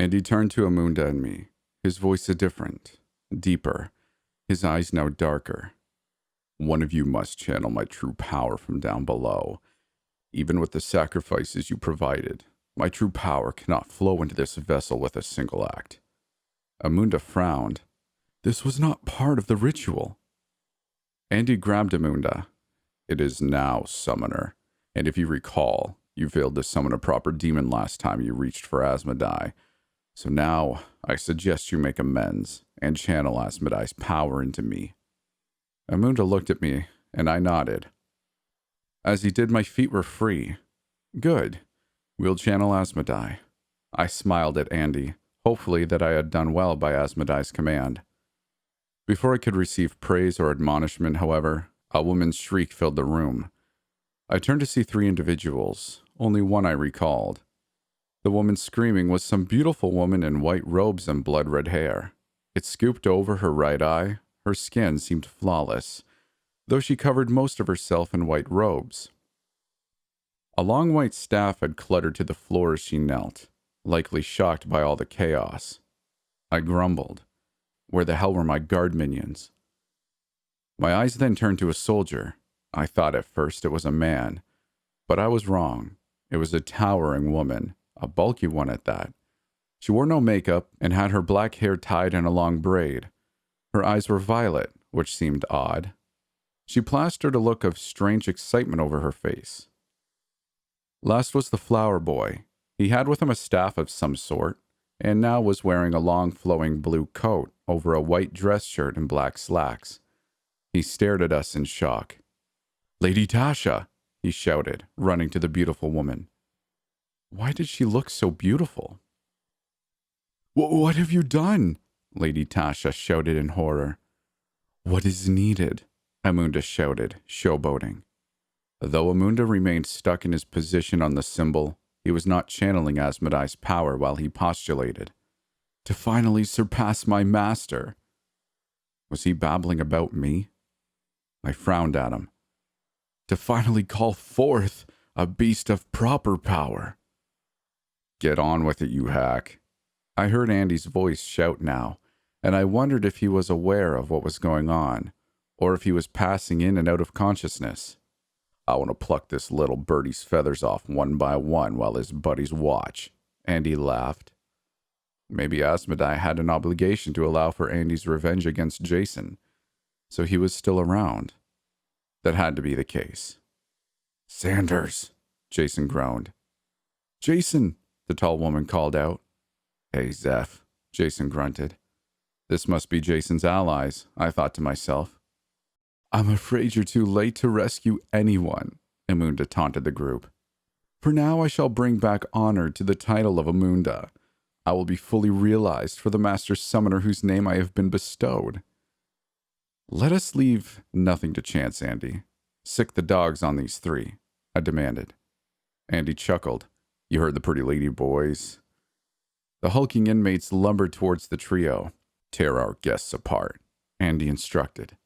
And he turned to Amunda and me, his voice different, deeper, his eyes now darker. One of you must channel my true power from down below. Even with the sacrifices you provided, my true power cannot flow into this vessel with a single act. Amunda frowned. This was not part of the ritual. Andy grabbed Amunda. It is now, summoner. And if you recall, you failed to summon a proper demon last time you reached for Asmodai. So now, I suggest you make amends and channel Asmodai's power into me. Amunda looked at me, and I nodded. As he did, my feet were free. Good. We'll channel Asmodai. I smiled at Andy, hopefully that I had done well by Asmodai's command. Before I could receive praise or admonishment, however, a woman's shriek filled the room. I turned to see 3 individuals, only one I recalled. The woman screaming was some beautiful woman in white robes and blood-red hair. It scooped over her right eye. Her skin seemed flawless, though she covered most of herself in white robes. A long white staff had cluttered to the floor as she knelt, likely shocked by all the chaos. I grumbled. Where the hell were my guard minions? My eyes then turned to a soldier. I thought at first it was a man, but I was wrong. It was a towering woman, a bulky one at that. She wore no makeup and had her black hair tied in a long braid. Her eyes were violet, which seemed odd. She plastered a look of strange excitement over her face. Last was the flower boy. He had with him a staff of some sort, and now was wearing a long flowing blue coat over a white dress shirt and black slacks. He stared at us in shock. "Lady Tasha!" he shouted, running to the beautiful woman. Why did she look so beautiful? What have you done?" Lady Tasha shouted in horror. "What is needed?" Amunda shouted, showboating. Though Amunda remained stuck in his position on the symbol, he was not channeling Asmodai's power while he postulated. "To finally surpass my master." Was he babbling about me? I frowned at him. "To finally call forth a beast of proper power." "Get on with it, you hack." I heard Andy's voice shout now, and I wondered if he was aware of what was going on, or if he was passing in and out of consciousness. "I want to pluck this little birdie's feathers off one by one while his buddies watch." Andy laughed. Maybe Asmodai had an obligation to allow for Andy's revenge against Jason, so he was still around. That had to be the case. "Sanders," Jason groaned. "Jason," the tall woman called out. "Hey, Zeph," Jason grunted. This must be Jason's allies, I thought to myself. "I'm afraid you're too late to rescue anyone," Amunda taunted the group. "For now I shall bring back honor to the title of Amunda. I will be fully realized for the master summoner whose name I have been bestowed." "Let us leave nothing to chance, Andy. Sick the dogs on these 3, I demanded. Andy chuckled. "You heard the pretty lady, boys." The hulking inmates lumbered towards the trio. "Tear our guests apart," Andy instructed.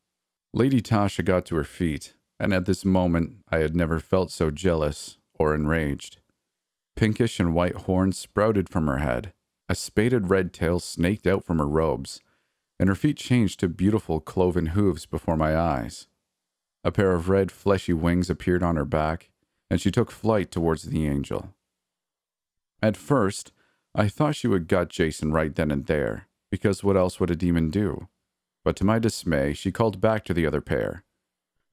Lady Tasha got to her feet, and at this moment I had never felt so jealous or enraged. Pinkish and white horns sprouted from her head. A spaded red tail snaked out from her robes, and her feet changed to beautiful cloven hooves before my eyes. A pair of red fleshy wings appeared on her back, and she took flight towards the angel. At first, I thought she would gut Jason right then and there, because what else would a demon do? But to my dismay, she called back to the other pair.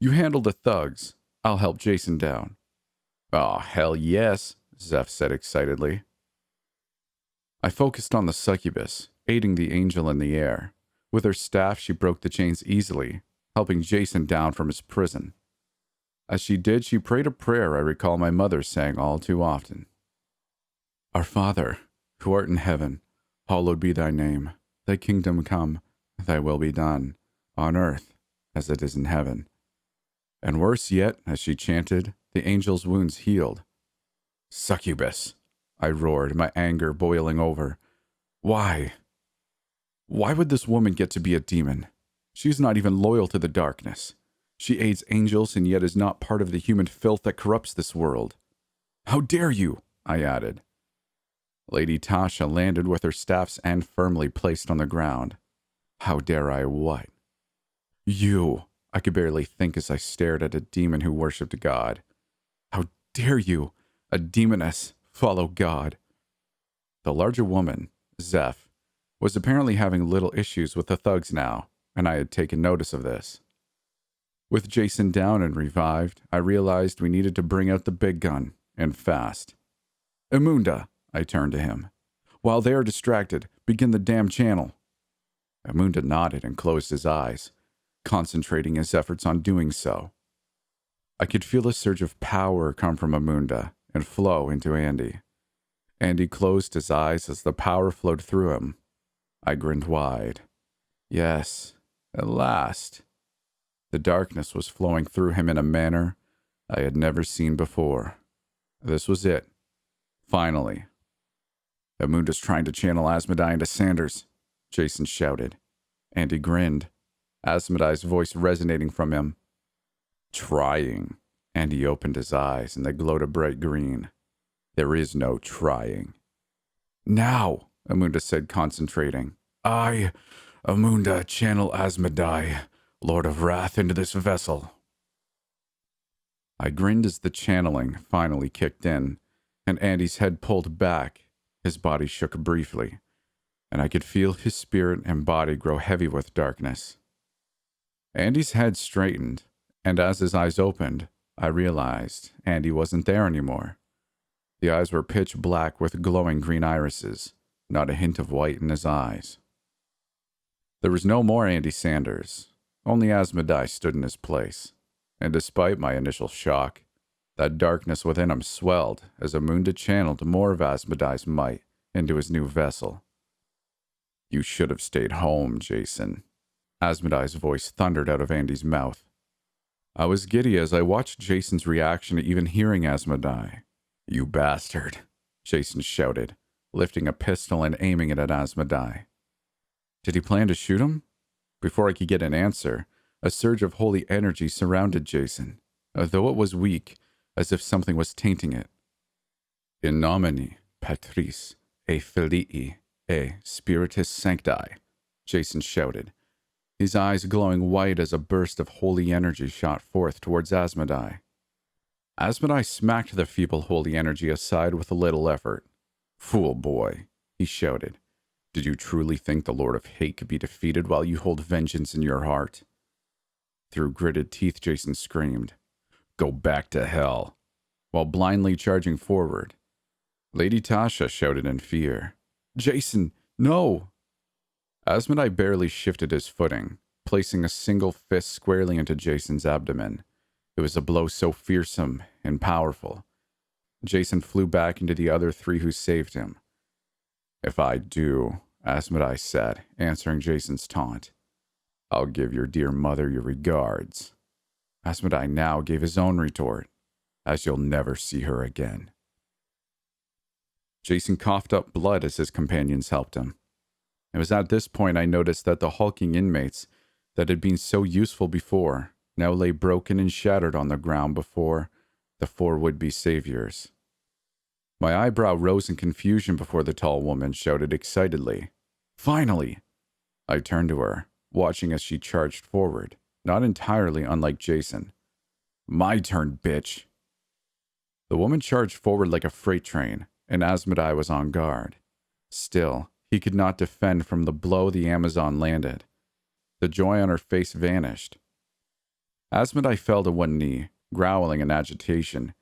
"You handle the thugs. I'll help Jason down." "Oh, hell yes," Zeph said excitedly. I focused on the succubus, aiding the angel in the air. With her staff, she broke the chains easily, helping Jason down from his prison. As she did, she prayed a prayer I recall my mother saying all too often. "Our Father, who art in heaven, hallowed be thy name. Thy kingdom come, thy will be done, on earth as it is in heaven." And worse yet, as she chanted, the angel's wounds healed. "Succubus!" I roared, my anger boiling over. Why? Why would this woman get to be a demon? She's not even loyal to the darkness. She aids angels and yet is not part of the human filth that corrupts this world. "How dare you?" I added. Lady Tasha landed with her staff's end firmly placed on the ground. How dare I what? You! I could barely think as I stared at a demon who worshipped God. How dare you, a demoness, follow God? The larger woman, Zeph, was apparently having little issues with the thugs now, and I had taken notice of this. With Jason down and revived, I realized we needed to bring out the big gun, and fast. Amunda, I turned to him. While they are distracted, begin the damn channel. Amunda nodded and closed his eyes, concentrating his efforts on doing so. I could feel a surge of power come from Amunda and flow into Andy. Andy closed his eyes as the power flowed through him. I grinned wide. Yes, at last. The darkness was flowing through him in a manner I had never seen before. This was it. Finally. Amunda's trying to channel Asmodai into Sanders, Jason shouted. Andy grinned, Asmodai's voice resonating from him. Trying. Andy opened his eyes and they glowed a bright green. There is no trying. Now, Amunda said, concentrating. I, Amunda, channel Asmodai, Lord of Wrath, into this vessel. I grinned as the channeling finally kicked in, and Andy's head pulled back. His body shook briefly, and I could feel his spirit and body grow heavy with darkness. Andy's head straightened, and as his eyes opened, I realized Andy wasn't there anymore. The eyes were pitch black with glowing green irises, not a hint of white in his eyes. There was no more Andy Sanders. Only Asmodai stood in his place, and despite my initial shock, that darkness within him swelled as Amunda channeled more of Asmodai's might into his new vessel. You should have stayed home, Jason. Asmodai's voice thundered out of Andy's mouth. I was giddy as I watched Jason's reaction to even hearing Asmodai. You bastard, Jason shouted, lifting a pistol and aiming it at Asmodai. Did he plan to shoot him? Before I could get an answer, a surge of holy energy surrounded Jason, though it was weak, as if something was tainting it. In nomine Patris et Filii et Spiritus Sancti, Jason shouted, his eyes glowing white as a burst of holy energy shot forth towards Asmodai. Asmodai smacked the feeble holy energy aside with a little effort. Fool boy, he shouted. Did you truly think the Lord of Hate could be defeated while you hold vengeance in your heart? Through gritted teeth, Jason screamed, Go back to hell, while blindly charging forward. Lady Tasha shouted in fear, Jason, no! Asmodai barely shifted his footing, placing a single fist squarely into Jason's abdomen. It was a blow so fearsome and powerful. Jason flew back into the other three who saved him. If I do, Asmodai said, answering Jason's taunt, I'll give your dear mother your regards. Asmodai now gave his own retort, as you'll never see her again. Jason coughed up blood as his companions helped him. It was at this point I noticed that the hulking inmates that had been so useful before now lay broken and shattered on the ground before the four would-be saviors. My eyebrow rose in confusion before the tall woman shouted excitedly, Finally! I turned to her, watching as she charged forward, not entirely unlike Jason. My turn, bitch! The woman charged forward like a freight train, and Asmodai was on guard. Still, he could not defend from the blow the Amazon landed. The joy on her face vanished. Asmodai fell to one knee, growling in agitation.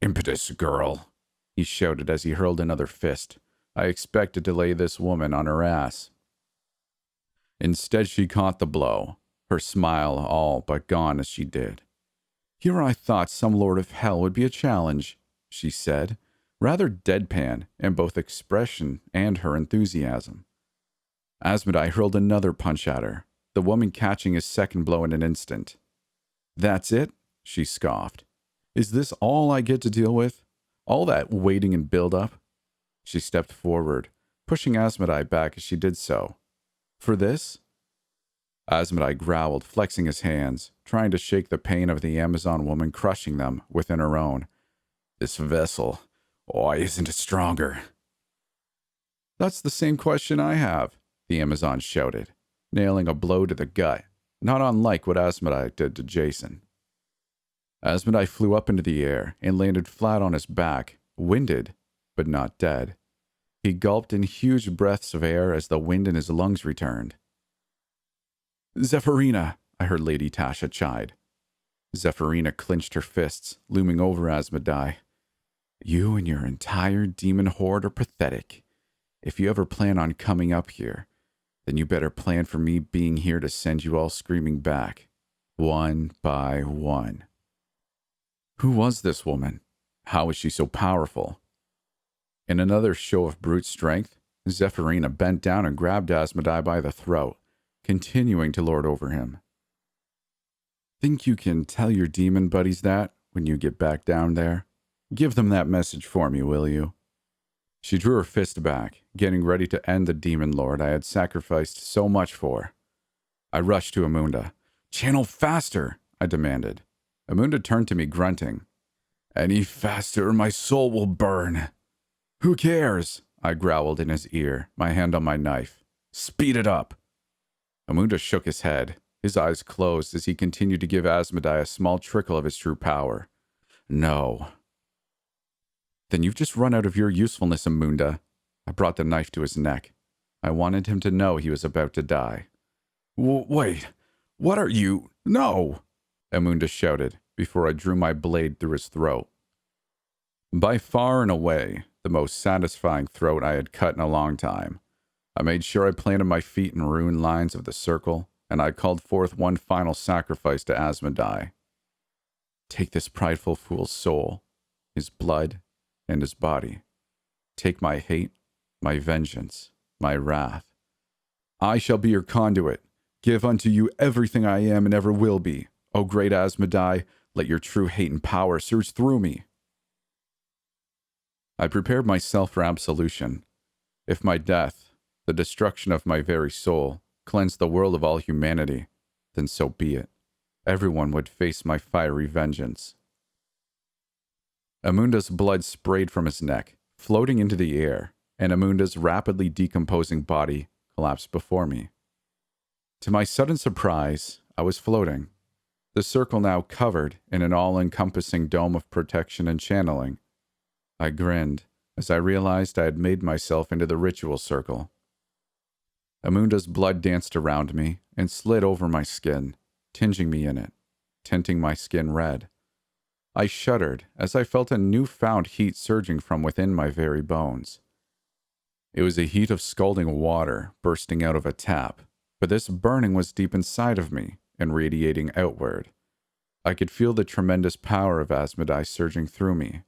Impetus, girl! He shouted as he hurled another fist. I expected to lay this woman on her ass. Instead, she caught the blow, her smile all but gone as she did. Here I thought some lord of hell would be a challenge, she said, rather deadpan in both expression and her enthusiasm. Asmodai hurled another punch at her, the woman catching his second blow in an instant. That's it? She scoffed. Is this all I get to deal with? All that waiting and build-up? She stepped forward, pushing Asmodai back as she did so. For this? Asmodai growled, flexing his hands, trying to shake the pain of the Amazon woman crushing them within her own. This vessel, why isn't it stronger? That's the same question I have, the Amazon shouted, nailing a blow to the gut, not unlike what Asmodai did to Jason. Asmodai flew up into the air and landed flat on his back, winded, but not dead. He gulped in huge breaths of air as the wind in his lungs returned. "Zephyrina," I heard Lady Tasha chide. Zephyrina clenched her fists, looming over Asmodai. "You and your entire demon horde are pathetic. If you ever plan on coming up here, then you better plan for me being here to send you all screaming back, one by one." Who was this woman? How was she so powerful? In another show of brute strength, Zephyrina bent down and grabbed Asmodai by the throat, continuing to lord over him. "Think you can tell your demon buddies that when you get back down there? Give them that message for me, will you?" She drew her fist back, getting ready to end the demon lord I had sacrificed so much for. I rushed to Amunda. "Channel faster," I demanded. Amunda turned to me, grunting. "Any faster or my soul will burn." "Who cares?" I growled in his ear, my hand on my knife. "Speed it up." Amunda shook his head, his eyes closed as he continued to give Asmodai a small trickle of his true power. "No." "Then you've just run out of your usefulness, Amunda." I brought the knife to his neck. I wanted him to know he was about to die. Wait, what are you? No!" Amunda shouted, before I drew my blade through his throat. By far and away, the most satisfying throat I had cut in a long time. I made sure I planted my feet in ruined lines of the circle, and I called forth one final sacrifice to Asmodai. "Take this prideful fool's soul, his blood, and his body. Take my hate, my vengeance, my wrath. I shall be your conduit. Give unto you everything I am and ever will be. O great Asmodai, let your true hate and power surge through me." I prepared myself for absolution. If my death, the destruction of my very soul, cleansed the world of all humanity, then so be it. Everyone would face my fiery vengeance. Amunda's blood sprayed from his neck, floating into the air, and Amunda's rapidly decomposing body collapsed before me. To my sudden surprise, I was floating, the circle now covered in an all-encompassing dome of protection and channeling. I grinned as I realized I had made myself into the ritual circle. Amunda's blood danced around me and slid over my skin, tinging me in it, tinting my skin red. I shuddered as I felt a newfound heat surging from within my very bones. It was a heat of scalding water bursting out of a tap, but this burning was deep inside of me and radiating outward. I could feel the tremendous power of Asmodai surging through me,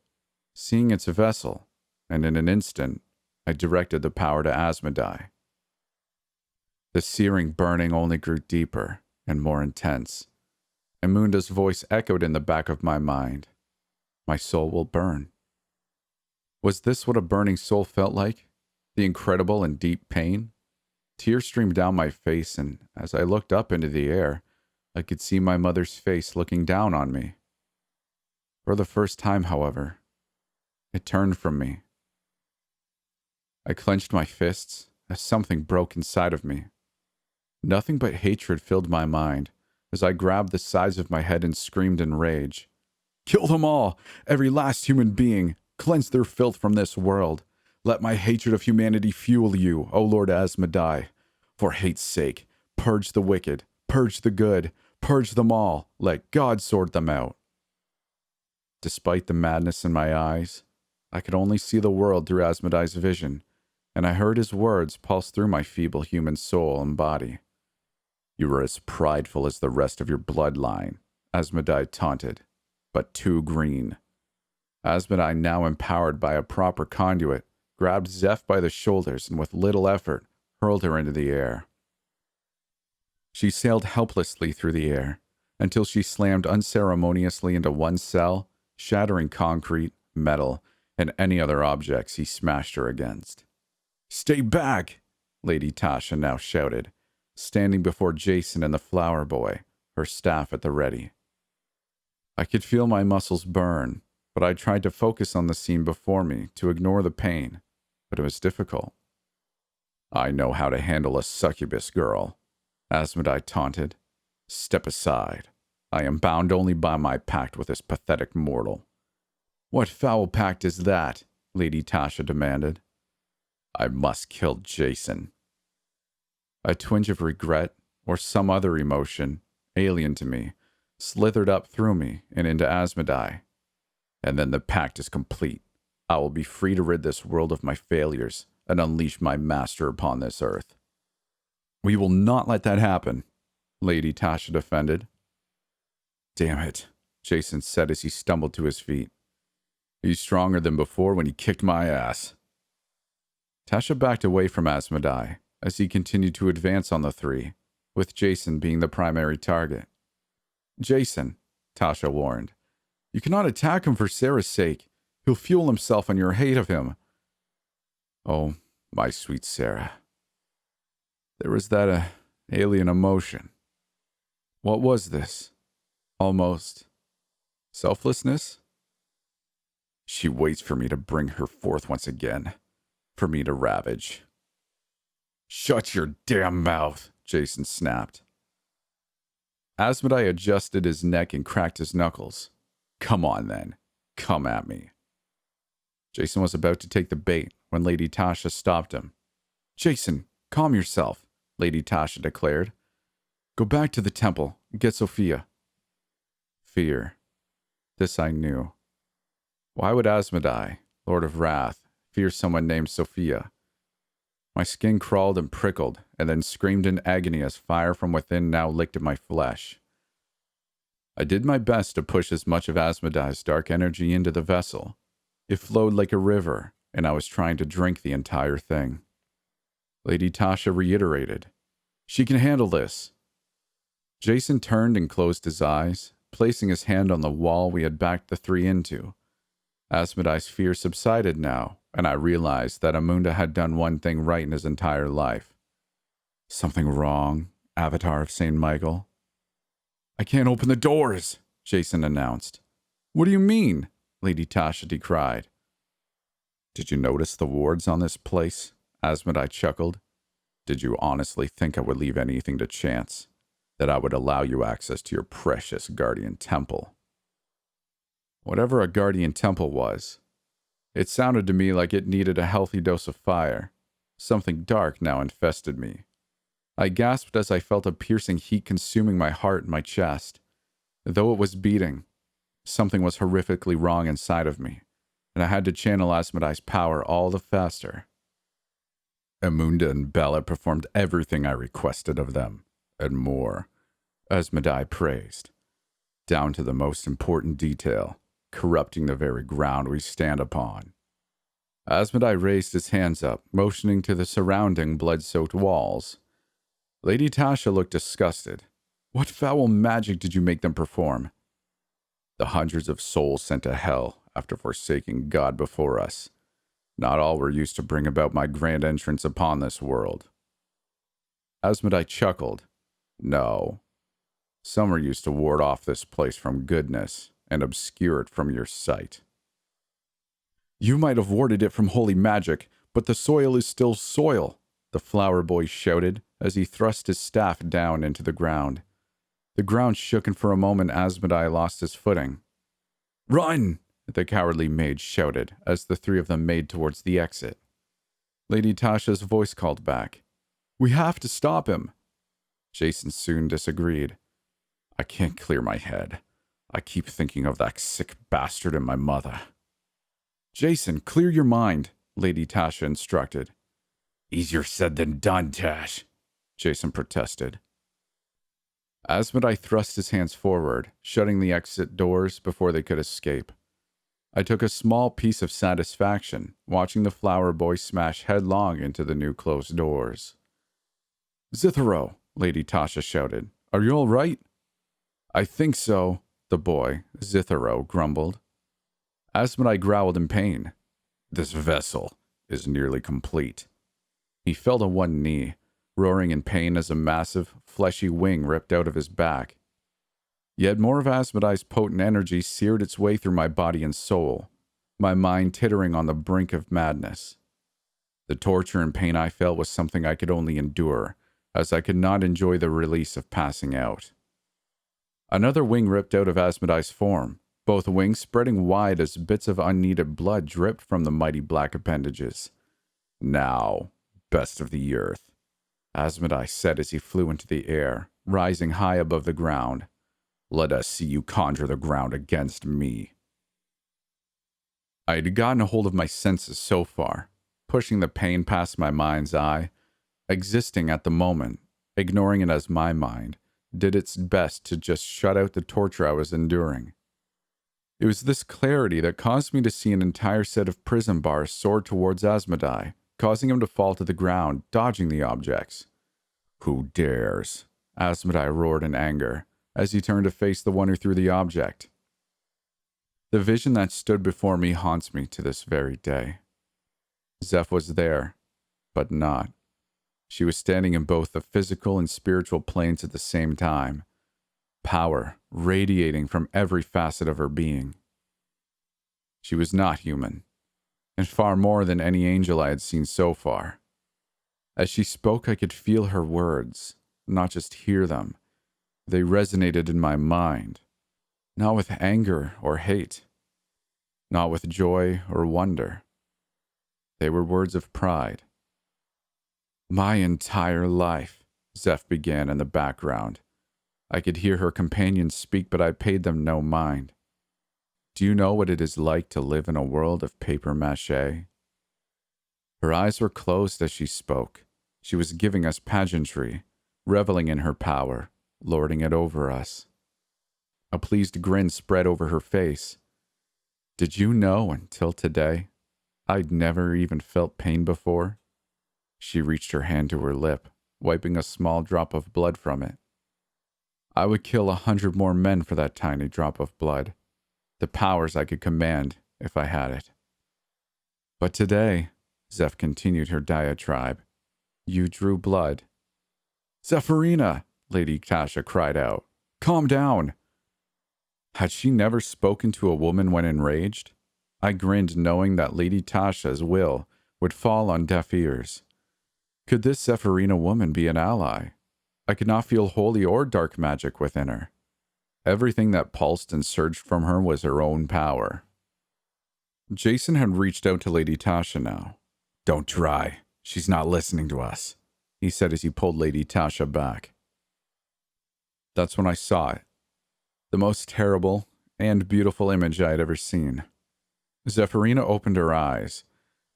seeing its vessel, and in an instant, I directed the power to Asmodai. The searing burning only grew deeper and more intense. Amunda's voice echoed in the back of my mind. "My soul will burn." Was this what a burning soul felt like? The incredible and deep pain? Tears streamed down my face, and as I looked up into the air, I could see my mother's face looking down on me. For the first time, however, it turned from me. I clenched my fists as something broke inside of me. Nothing but hatred filled my mind as I grabbed the sides of my head and screamed in rage. "Kill them all! Every last human being! Cleanse their filth from this world! Let my hatred of humanity fuel you, O Lord Asmodai! For hate's sake, purge the wicked, purge the good, purge them all! Let God sort them out!" Despite the madness in my eyes, I could only see the world through Asmodai's vision, and I heard his words pulse through my feeble human soul and body. "You are as prideful as the rest of your bloodline," Asmodai taunted, "but too green." Asmodai, now empowered by a proper conduit, grabbed Zeph by the shoulders and with little effort hurled her into the air. She sailed helplessly through the air until she slammed unceremoniously into one cell, shattering concrete, metal, and any other objects he smashed her against. "Stay back!" Lady Tasha now shouted, standing before Jason and the flower boy, her staff at the ready. I could feel my muscles burn, but I tried to focus on the scene before me to ignore the pain, but it was difficult. I know how to handle a succubus girl, Asmodai taunted. Step aside. I am bound only by my pact with this pathetic mortal. What foul pact is that? Lady Tasha demanded. I must kill Jason. A twinge of regret, or some other emotion, alien to me, slithered up through me and into Asmodai. And then the pact is complete. I will be free to rid this world of my failures and unleash my master upon this earth. We will not let that happen, Lady Tasha defended. Damn it, Jason said as he stumbled to his feet. He's stronger than before when he kicked my ass. Tasha backed away from Asmodai as he continued to advance on the three, with Jason being the primary target. Jason, Tasha warned, you cannot attack him for Sarah's sake. He'll fuel himself on your hate of him. Oh, my sweet Sarah. There was that alien emotion. What was this? Almost selflessness? She waits for me to bring her forth once again, for me to ravage. Shut your damn mouth, Jason snapped. Asmodai adjusted his neck and cracked his knuckles. Come on, then. Come at me. Jason was about to take the bait when Lady Tasha stopped him. Jason, calm yourself, Lady Tasha declared. Go back to the temple and get Sophia. Fear. This I knew. Why would Asmodai, Lord of Wrath, fear someone named Sophia? My skin crawled and prickled, and then screamed in agony as fire from within now licked at my flesh. I did my best to push as much of Asmodai's dark energy into the vessel. It flowed like a river, and I was trying to drink the entire thing. Lady Tasha reiterated, She can handle this. Jason turned and closed his eyes, placing his hand on the wall we had backed the three into. Asmodai's fear subsided now, and I realized that Amunda had done one thing right in his entire life. Something wrong, Avatar of St. Michael? I can't open the doors, Jason announced. What do you mean? Lady Tasha decried. Did you notice the wards on this place? Asmodai chuckled. Did you honestly think I would leave anything to chance? That I would allow you access to your precious guardian temple? Whatever a guardian temple was, it sounded to me like it needed a healthy dose of fire. Something dark now infested me. I gasped as I felt a piercing heat consuming my heart and my chest. Though it was beating, something was horrifically wrong inside of me, and I had to channel Asmodai's power all the faster. Amunda and Bella performed everything I requested of them, and more, Asmodai praised, down to the most important detail, corrupting the very ground we stand upon. Asmodai raised his hands up, motioning to the surrounding blood-soaked walls. Lady Tasha looked disgusted. What foul magic did you make them perform? The hundreds of souls sent to hell after forsaking God before us. Not all were used to bring about my grand entrance upon this world. Asmodai chuckled. No. Some were used to ward off this place from goodness and obscure it from your sight. You might have warded it from holy magic, but the soil is still soil, the flower boy shouted as he thrust his staff down into the ground. The ground shook, and for a moment Asmodai lost his footing. Run! The cowardly mage shouted as the three of them made towards the exit. Lady Tasha's voice called back. We have to stop him. Jason soon disagreed. I can't clear my head. I keep thinking of that sick bastard and my mother. Jason, clear your mind, Lady Tasha instructed. Easier said than done, Tash, Jason protested. Asmodai thrust his hands forward, shutting the exit doors before they could escape. I took a small piece of satisfaction watching the flower boy smash headlong into the new closed doors. Zithero, Lady Tasha shouted. Are you all right? I think so, the boy, Zithero, grumbled. Asmodai growled in pain. This vessel is nearly complete. He fell to one knee, roaring in pain as a massive, fleshy wing ripped out of his back. Yet more of Asmodai's potent energy seared its way through my body and soul, my mind tittering on the brink of madness. The torture and pain I felt was something I could only endure, as I could not enjoy the release of passing out. Another wing ripped out of Asmodee's form, both wings spreading wide as bits of unneeded blood dripped from the mighty black appendages. "Now, best of the earth," Asmodee said as he flew into the air, rising high above the ground. "Let us see you conjure the ground against me." I had gotten a hold of my senses so far, pushing the pain past my mind's eye, existing at the moment, ignoring it as my mind did its best to just shut out the torture I was enduring. It was this clarity that caused me to see an entire set of prison bars soar towards Asmodee, causing him to fall to the ground, dodging the objects. "Who dares?" Asmodee roared in anger, as he turned to face the one who threw the object. The vision that stood before me haunts me to this very day. Zeph was there, but not. She was standing in both the physical and spiritual planes at the same time, power radiating from every facet of her being. She was not human, and far more than any angel I had seen so far. As she spoke, I could feel her words, not just hear them. They resonated in my mind, not with anger or hate, not with joy or wonder. They were words of pride. "My entire life," Zeph began in the background. I could hear her companions speak, but I paid them no mind. "Do you know what it is like to live in a world of paper mache?" Her eyes were closed as she spoke. She was giving us pageantry, reveling in her power, lording it over us. A pleased grin spread over her face. "Did you know until today I'd never even felt pain before?" She reached her hand to her lip, wiping a small drop of blood from it. "I would kill 100 more men for that tiny drop of blood. The powers I could command if I had it. But today," Zeph continued her diatribe, "you drew blood." "Zephyrina!" Lady Tasha cried out. "Calm down!" Had she never spoken to a woman when enraged? I grinned, knowing that Lady Tasha's will would fall on deaf ears. Could this Zephyrina woman be an ally? I could not feel holy or dark magic within her. Everything that pulsed and surged from her was her own power. Jason had reached out to Lady Tasha now. "Don't try. She's not listening to us," he said as he pulled Lady Tasha back. That's when I saw it. The most terrible and beautiful image I had ever seen. Zephyrina opened her eyes,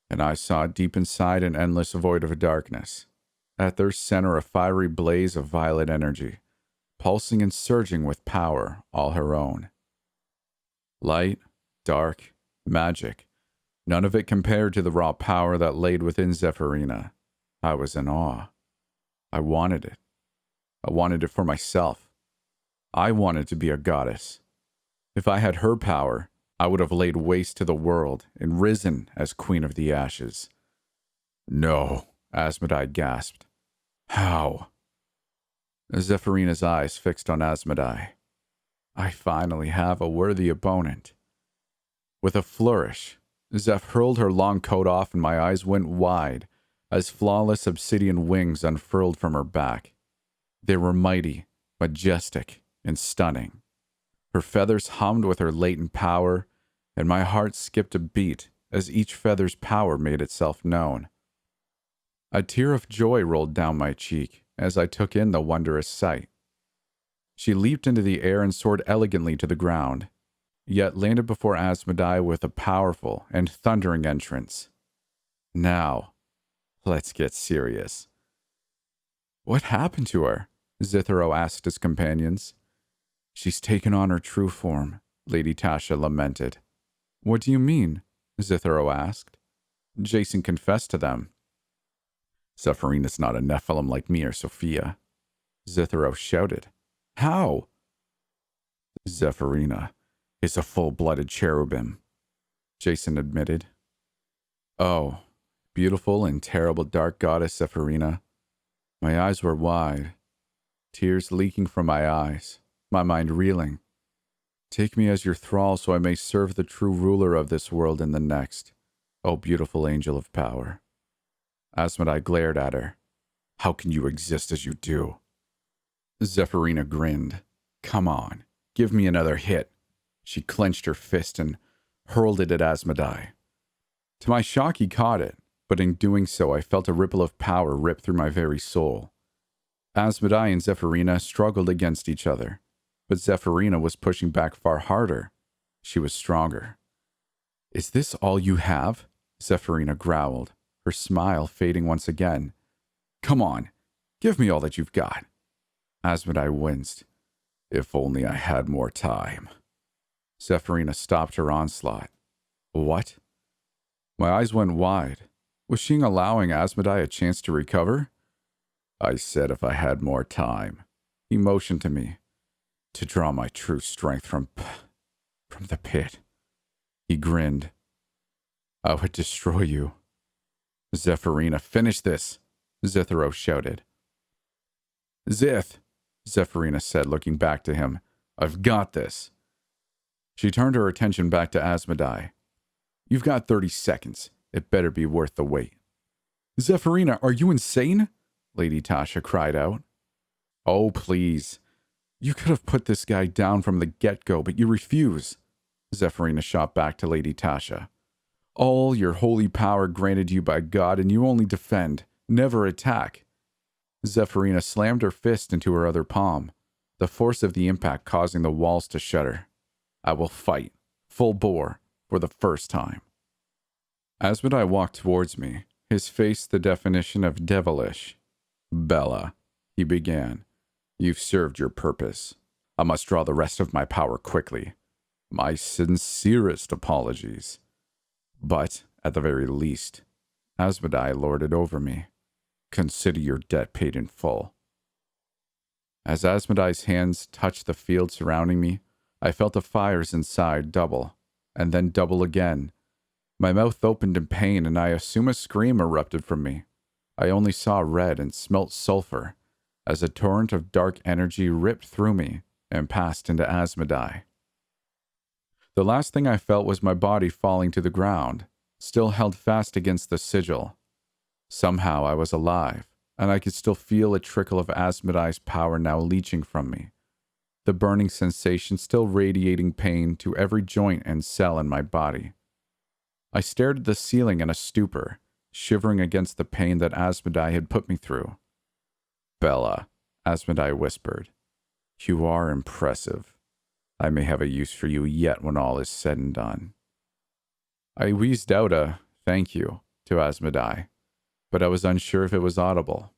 and I saw deep inside an endless void of darkness. At their center, a fiery blaze of violet energy, pulsing and surging with power all her own. Light, dark, magic, none of it compared to the raw power that laid within Zephyrina. I was in awe. I wanted it. I wanted it for myself. I wanted to be a goddess. If I had her power, I would have laid waste to the world and risen as Queen of the Ashes. "No," Asmodee gasped. "How?" Zephyrina's eyes fixed on Asmodee. "I finally have a worthy opponent." With a flourish, Zeph hurled her long coat off and my eyes went wide as flawless obsidian wings unfurled from her back. They were mighty, majestic, and stunning. Her feathers hummed with her latent power, and my heart skipped a beat as each feather's power made itself known. A tear of joy rolled down my cheek as I took in the wondrous sight. She leaped into the air and soared elegantly to the ground, yet landed before Asmodee with a powerful and thundering entrance. "Now, let's get serious." "What happened to her?" Zithero asked his companions. "She's taken on her true form," Lady Tasha lamented. "What do you mean?" Zithero asked. Jason confessed to them. "Zephyrina's not a Nephilim like me or Sophia," Zithero shouted. "How?" "Zephyrina is a full-blooded cherubim," Jason admitted. "Oh, beautiful and terrible dark goddess Zephyrina." My eyes were wide, tears leaking from my eyes, my mind reeling. "Take me as your thrall so I may serve the true ruler of this world and the next, O beautiful angel of power." Asmodai glared at her. How can you exist as you do? Zephyrina grinned. Come on, give me another hit. She clenched her fist and hurled it at Asmodai. To my shock, he caught it, but in doing so, I felt a ripple of power rip through my very soul. Asmodai and Zephyrina struggled against each other, but Zephyrina was pushing back far harder. She was stronger. Is this all you have? Zephyrina growled, her smile fading once again. Come on, give me all that you've got. Asmodai winced. If only I had more time. Zephyrina stopped her onslaught. What? My eyes went wide. Was she allowing Asmodai a chance to recover? I said if I had more time. He motioned to me. To draw my true strength from the pit. He grinned. I would destroy you. Zephyrina, finish this, Zithro shouted. Zith, Zephyrina said, looking back to him. I've got this. She turned her attention back to Asmodai. You've got 30 seconds. It better be worth the wait. Zephyrina, are you insane? Lady Tasha cried out. Oh, please. You could have put this guy down from the get-go, but you refuse. Zephyrina shot back to Lady Tasha. All your holy power granted you by God, and you only defend, never attack. Zephyrina slammed her fist into her other palm, the force of the impact causing the walls to shudder. I will fight, full bore, for the first time. Asmodai walked towards me, his face the definition of devilish. Bella, he began, you've served your purpose. I must draw the rest of my power quickly. My sincerest apologies. But, at the very least, Asmodai lorded over me. Consider your debt paid in full. As Asmodai's hands touched the field surrounding me, I felt the fires inside double, and then double again. My mouth opened in pain, and I assume a scream erupted from me. I only saw red and smelt sulfur, as a torrent of dark energy ripped through me and passed into Asmodai. The last thing I felt was my body falling to the ground, still held fast against the sigil. Somehow I was alive, and I could still feel a trickle of Asmodai's power now leaching from me, the burning sensation still radiating pain to every joint and cell in my body. I stared at the ceiling in a stupor, shivering against the pain that Asmodai had put me through. Bella, Asmodai whispered, you are impressive. I may have a use for you yet when all is said and done. I wheezed out a thank you to Asmodai, but I was unsure if it was audible.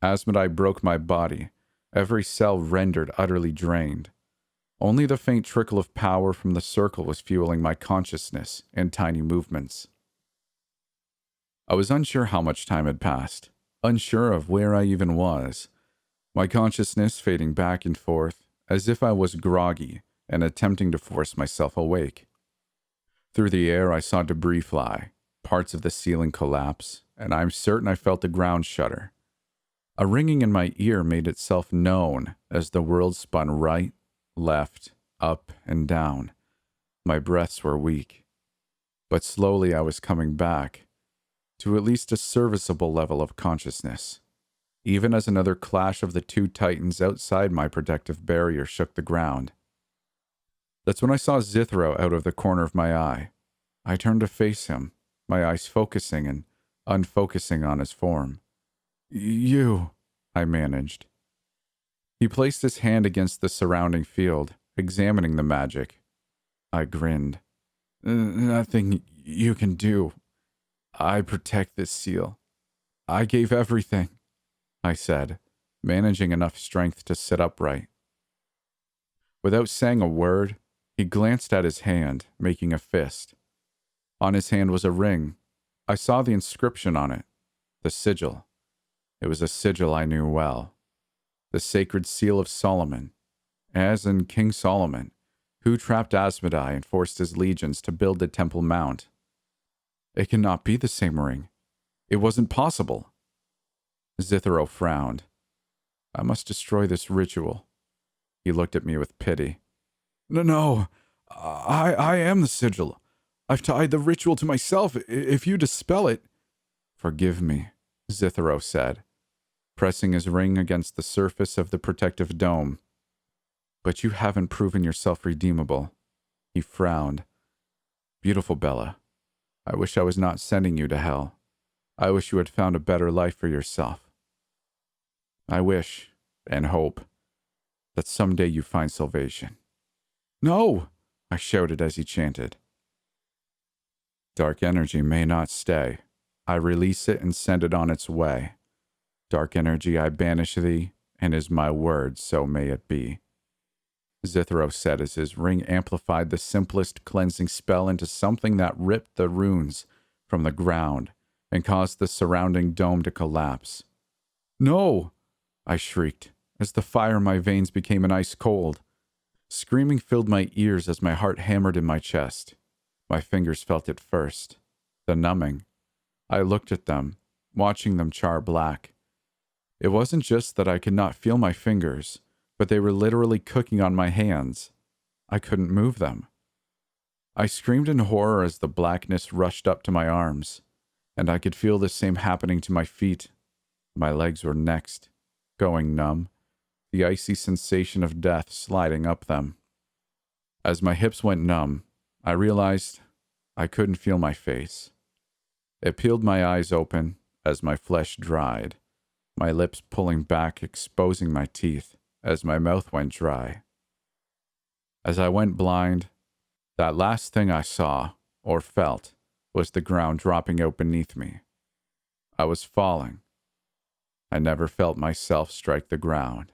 Asmodai broke my body, every cell rendered utterly drained. Only the faint trickle of power from the circle was fueling my consciousness and tiny movements. I was unsure how much time had passed, unsure of where I even was, my consciousness fading back and forth, as if I was groggy and attempting to force myself awake. Through the air I saw debris fly, parts of the ceiling collapse, and I'm certain I felt the ground shudder. A ringing in my ear made itself known as the world spun right, left, up, and down. My breaths were weak, but slowly I was coming back to at least a serviceable level of consciousness, even as another clash of the two titans outside my protective barrier shook the ground. That's when I saw Zithro out of the corner of my eye. I turned to face him, my eyes focusing and unfocusing on his form. You, I managed. He placed his hand against the surrounding field, examining the magic. I grinned. Nothing you can do. I protect this seal. I gave everything, I said, managing enough strength to sit upright. Without saying a word, he glanced at his hand, making a fist. On his hand was a ring. I saw the inscription on it, the sigil. It was a sigil I knew well. The sacred seal of Solomon, as in King Solomon, who trapped Asmodai and forced his legions to build the Temple Mount. It cannot be the same ring. It wasn't possible. Zithro frowned. I must destroy this ritual. He looked at me with pity. No, I am the sigil. I've tied the ritual to myself. If you dispel it... Forgive me, Zithero said, pressing his ring against the surface of the protective dome. But you haven't proven yourself redeemable. He frowned. Beautiful Bella, I wish I was not sending you to hell. I wish you had found a better life for yourself. I wish, and hope, that someday you find salvation. No! I shouted as he chanted. Dark energy may not stay. I release it and send it on its way. Dark energy, I banish thee, and is my word, so may it be. Zithero said as his ring amplified the simplest cleansing spell into something that ripped the runes from the ground and caused the surrounding dome to collapse. No! I shrieked, as the fire in my veins became an ice cold. Screaming filled my ears as my heart hammered in my chest. My fingers felt it first, the numbing. I looked at them, watching them char black. It wasn't just that I could not feel my fingers, but they were literally cooking on my hands. I couldn't move them. I screamed in horror as the blackness rushed up to my arms, and I could feel the same happening to my feet. My legs were next, going numb, the icy sensation of death sliding up them. As my hips went numb, I realized I couldn't feel my face. It peeled my eyes open as my flesh dried, my lips pulling back, exposing my teeth as my mouth went dry. As I went blind, that last thing I saw or felt was the ground dropping out beneath me. I was falling. I never felt myself strike the ground.